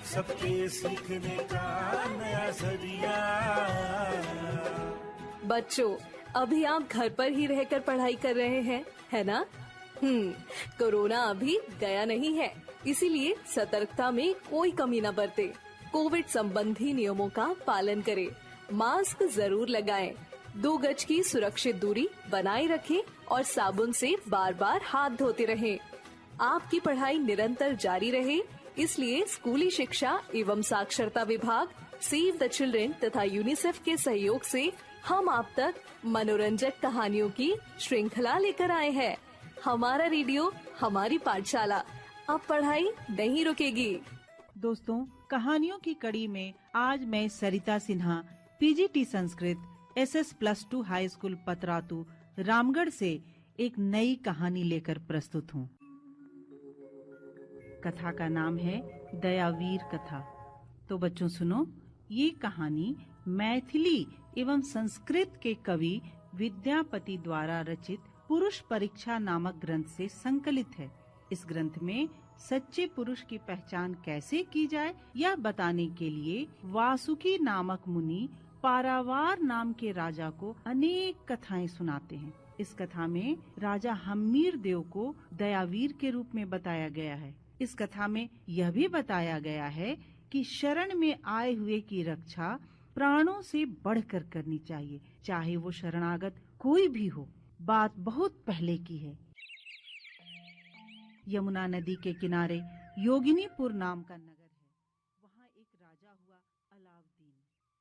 सबके सीखने का नया जरिया। बच्चों, अभी आप घर पर ही रहकर पढ़ाई कर रहे हैं, है ना? कोरोना अभी गया नहीं है, इसीलिए सतर्कता में कोई कमी न बरते। कोविड संबंधी नियमों का पालन करें, मास्क जरूर लगाएं, 2 गज की सुरक्षित दूरी बनाए रखें और साबुन से बार बार हाथ धोते रहें। आपकी पढ़ाई निरंतर जारी रहे, इसलिए स्कूली शिक्षा एवं साक्षरता विभाग, सेव द चिल्ड्रेन तथा यूनिसेफ के सहयोग से हम आप तक मनोरंजक कहानियों की श्रृंखला लेकर आए हैं। हमारा रेडियो, हमारी पाठशाला, अब पढ़ाई नहीं रुकेगी। दोस्तों, कहानियों की कड़ी में आज मैं Sarita Sinha, PGT Sanskrit, SS+2 high school Patratu, Ramgarh से एक नई कहानी लेकर प्रस्तुत हूँ। कथा का नाम है दयावीर कथा। तो बच्चों सुनो, ये कहानी मैथिली एवं संस्कृत के कवि विद्यापति द्वारा रचित पुरुष परीक्षा नामक ग्रंथ से संकलित है। इस ग्रंथ में सच्चे पुरुष की पहचान कैसे की जाए यह बताने के लिए वासुकी नामक मुनि पारावार नाम के राजा को अनेक कथाएं सुनाते हैं। इस कथा में राजा हम्मीर देव को दयावीर के रूप में बताया गया है। इस कथा में यह भी बताया गया है कि शरण में आए हुए की रक्षा प्राणों से बढ़कर करनी चाहिए, चाहे वो शरणागत कोई भी हो। बात बहुत पहले की है। यमुना नदी के किनारे योगिनीपुर नाम का नगर है। वहाँ एक राजा हुआ अलाउद्दीन।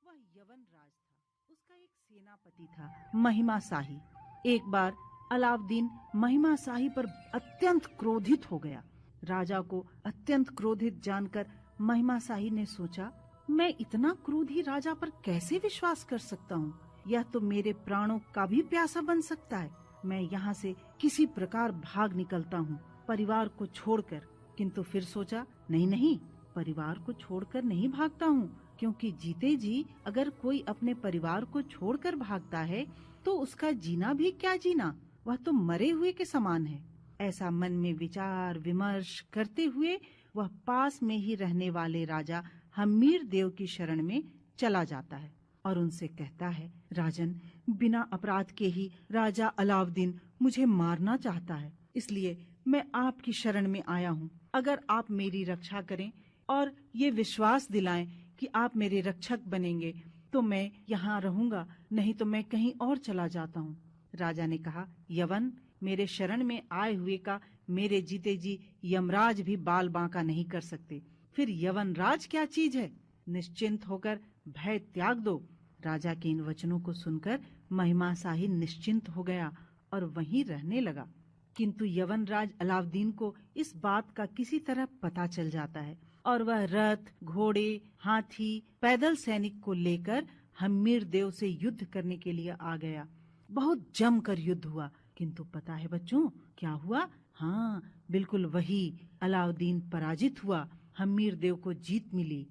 वह यवन राज था। उसका एक सेनापति था महिमा शाही। एक बार अलाउद्दीन महिमा शाही पर अत्यंत क्रोधित हो गया। राजा को अत्यंत क्रोधित जानकर महिमा शाही ने सोचा, मैं इतना क्रोधी राजा पर कैसे विश्वास कर सकता हूँ? यह तो मेरे प्राणों का भी प्यासा बन सकता है। मैं यहाँ से किसी प्रकार भाग निकलता हूँ, परिवार को छोड़कर। किंतु फिर सोचा, नहीं, परिवार को छोड़कर नहीं भागता हूँ, क्योंकि जीते जी अगर कोई अपने परिवार को छोड़कर भागता है तो उसका जीना भी क्या जीना, वह तो मरे हुए के समान है। ऐसा मन में विचार विमर्श करते हुए वह पास में ही रहने वाले राजा हम्मीर देव की शरण में चला जाता है और उनसे कहता है, राजन, बिना अपराध के ही राजा अलाउद्दीन मुझे मारना चाहता है, इसलिए मैं आपकी शरण में आया हूँ। अगर आप मेरी रक्षा करें और ये विश्वास दिलाएं कि आप मेरे रक्षक बनेंगे तो मैं यहाँ रहूंगा, नहीं तो मैं कहीं और चला जाता हूँ। राजा ने कहा, यवन, मेरे शरण में आए हुए का मेरे जीते जी यमराज भी बाल बांका नहीं कर सकते। फिर यवन राज क्या चीज है? निश्चिंत होकर भय त्याग दो। राजा के इन वचनों को सुनकर महिमा शाही निश्चिंत हो गया और वहीं रहने लगा। किंतु यवन राज अलाउद्दीन को इस बात का किसी तरह पता चल जाता है और वह रथ, घोड़े, हाथी, पैदल सैनिक को लेकर हम्मीर देव से युद्ध करने के लिए आ गया। बहुत जमकर युद्ध हुआ, किंतु पता है बच्चों क्या हुआ? हाँ, बिल्कुल वही, अलाउद्दीन पराजित हुआ, हम्मीर देव को जीत मिली।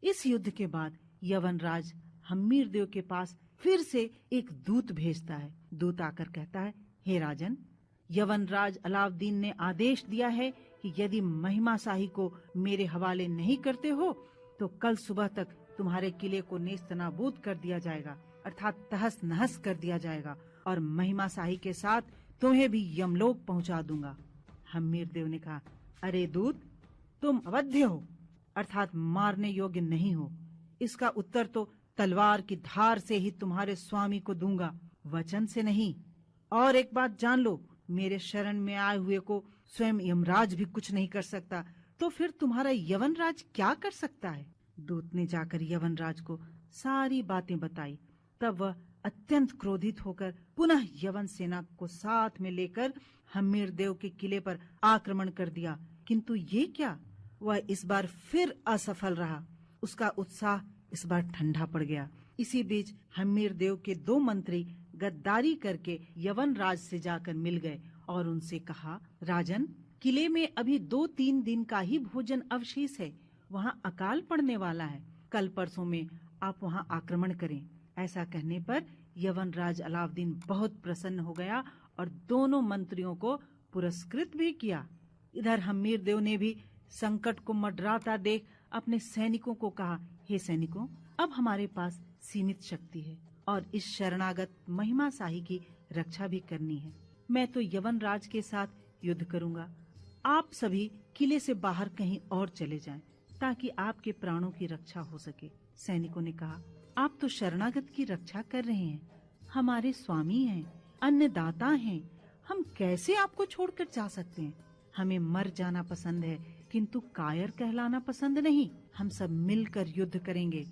इस युद्ध के बाद यवन राज हम्मीर देव के पास फिर से एक दूत भेजता है। दूत आकर कहता है, हे राजन, यवन राज अलाउद्दीन ने आदेश दिया है कि यदि महिमा शाही को मेरे हवाले नहीं करते हो तो कल सुबह तक तुम्हारे किले को नेस्तनाबूद कर दिया जाएगा, अर्थात तहस नहस कर दिया जाएगा, और महिमा शाही के साथ तुम्हें भी यमलोक पहुंचा दूंगा। हम्मीर देव ने कहा, अरे दूत, तुम अवध्य हो, अर्थात मारने योग्य नहीं हो। इसका उत्तर तो तलवार की धार से ही तुम्हारे स्वामी को दूंगा, वचन से नहीं। और एक बात जान लो, मेरे शरण में आए हुए को स्वयं यमराज भी कुछ नहीं कर सकता, तो फिर तुम्हारा यवन राज क्या कर सकता है? दूत ने जाकर यवन राज को सारी बातें बताई। तब वह अत्यंत क्रोधित होकर पुनः यवन सेना को साथ में लेकर हम्मीर देव के किले पर आक्रमण कर दिया। किंतु ये क्या, वह इस बार फिर असफल रहा। उसका उत्साह इस बार ठंडा पड़ गया। इसी बीच हम्मीर देव के 2 मंत्री गद्दारी करके यवन राज से जाकर मिल गए और उनसे कहा, राजन, किले में अभी 2-3 दिन का ही भोजन अवशेष है, वहाँ अकाल पड़ने वाला है, कल परसों में आप वहाँ आक्रमण करें। ऐसा कहने पर यवन राज अलाउद्दीन बहुत प्रसन्न हो गया और दोनों मंत्रियों को पुरस्कृत भी किया। इधर हम्मीर देव ने भी संकट को मंडराता देख अपने सैनिकों को कहा, हे सैनिकों, अब हमारे पास सीमित शक्ति है और इस शरणागत महिमा शाही की रक्षा भी करनी है। मैं तो यवन राज के साथ युद्ध करूंगा। आप सभी किले से बाहर कहीं और चले जाएं, ताकि आपके प्राणों की रक्षा हो सके। सैनिकों ने कहा, आप तो शरणागत की रक्षा कर रहे हैं, हमारे स्वामी हैं, अन्नदाता हैं, हम कैसे आपको छोड़कर जा सकते हैं? हमें मर जाना पसंद है, किंतु कायर कहलाना पसंद नहीं। हम सब मिलकर युद्ध करेंगे।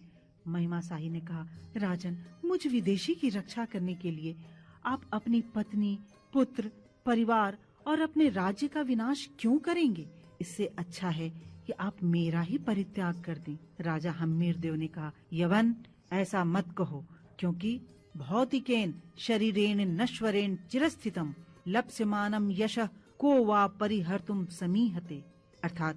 महिमा शाही ने कहा, राजन, मुझ विदेशी की रक्षा करने के लिए आप अपनी पत्नी, पुत्र, परिवार और अपने राज्य का विनाश क्यों करेंगे? इससे अच्छा है कि आप मेरा ही परित्याग कर दें। राजा हम्मीरदेव ने कहा, यवन, ऐसा मत कहो, क्योंकि भौतिकेन शरीरेण नश्वरेण चिरस्थितम लप्स्यमानम यशः को वा परिहर्तुम समीहते। अर्थात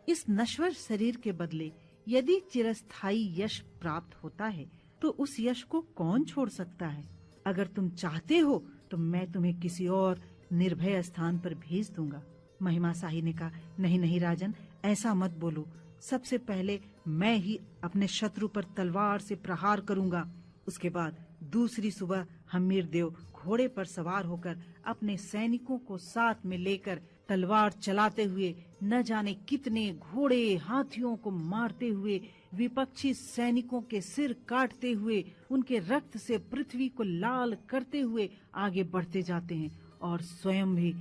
इस नश्वर शरीर के बदले यदि चिरस्थायी यश प्राप्त होता है तो उस यश को कौन छोड़ सकता है? अगर तुम चाहते हो तो मैं तुम्हें किसी और निर्भय स्थान पर भेज दूंगा। महिमा शाही ने कहा, नहीं नहीं राजन, ऐसा मत बोलो। सबसे पहले मैं ही अपने शत्रु पर तलवार से प्रहार करूंगा। उसके बाद दूसरी सुबह हम्मीरदेव घोड़े पर सवार होकर अपने सैनिकों को साथ में लेकर तलवार चलाते हुए न जाने कितने घोड़े हाथियों को मारते हुए, विपक्षी सैनिकों के सिर काटते हुए, उनके रक्त से पृथ्वी को लाल करते हुए आगे बढ़ते जाते हैं और स्वयं भी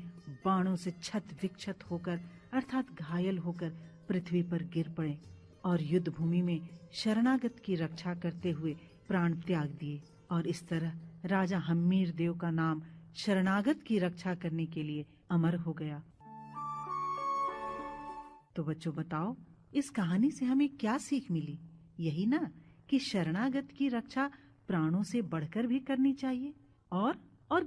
बाणों से छत विक्षत होकर अर्थात घायल होकर पृथ्वी पर गिर पड़े और युद्ध भूमि में शरणागत की रक्षा करते हुए प्राण त्याग दिए। और इस तरह राजा हम्मीरदेव का नाम शरणागत की रक्षा करने के लिए अमर हो गया। तो बच्चों बताओ, इस कहानी से हमें क्या सीख मिली? यही ना कि शरणागत की रक्षा प्राणों से बढ़कर भी करनी चाहिए और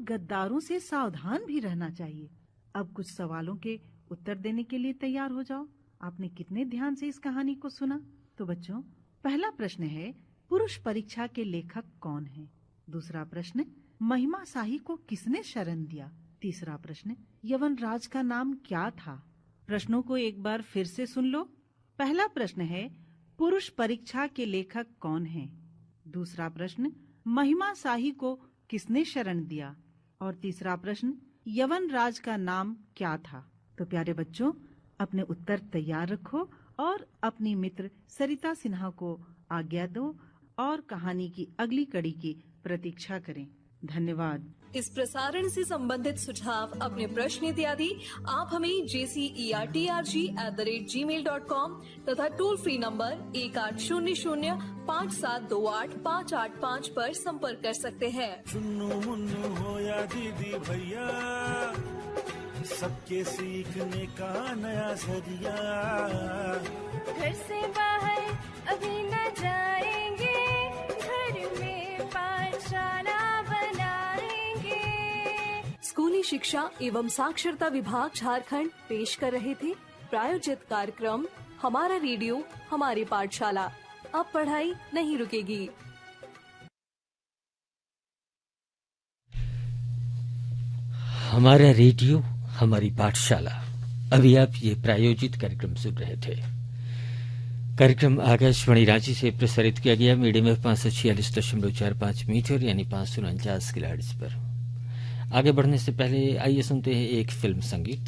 गद्दारों से सावधान भी रहना चाहिए। अब कुछ सवालों के उत्तर देने के लिए तैयार हो जाओ। आपने कितने ध्यान से इस कहानी को सुना? तो बच्चों, पहला प्रश्न है, पुरुष परीक्षा के लेखक कौन है? दूसरा प्रश्न, महिमा शाही को किसने शरण दिया? तीसरा प्रश्न, यवन राज का नाम क्या था? प्रश्नों को एक बार फिर से सुन लो। पहला प्रश्न है, पुरुष परीक्षा के लेखक कौन है? दूसरा प्रश्न, महिमा शाही को किसने शरण दिया? और तीसरा प्रश्न, यवन राज का नाम क्या था? तो प्यारे बच्चों, अपने उत्तर तैयार रखो और अपनी मित्र सरिता सिन्हा को आज्ञा दो और कहानी की अगली कड़ी की प्रतीक्षा करें। धन्यवाद। इस प्रसारण से संबंधित सुझाव, अपने प्रश्न इत्यादि आप हमें jcerg@gmail.com तथा टोल फ्री नंबर 1800-5728-585 पर संपर्क कर सकते हैं। चुन्नू मुन्नू हो या दीदी भैया, सबके सीखने का नया जरिया। घर से बाहर अभी न जाएंगे, घर में पाठशाला बनाएंगे। स्कूली शिक्षा एवं साक्षरता विभाग झारखंड पेश कर रहे थे प्रायोजित कार्यक्रम हमारा रेडियो हमारी पाठशाला। अब पढ़ाई नहीं रुकेगी। हमारा रेडियो हमारी पाठशाला। अभी आप ये प्रायोजित कार्यक्रम सुन रहे थे। कार्यक्रम आकाशवाणी रांची से प्रसारित किया गया मीडियम वेव 546.45 मीटर यानी 549 किलोहर्ट्ज पर। आगे बढ़ने से पहले आइए सुनते हैं एक फिल्म संगीत।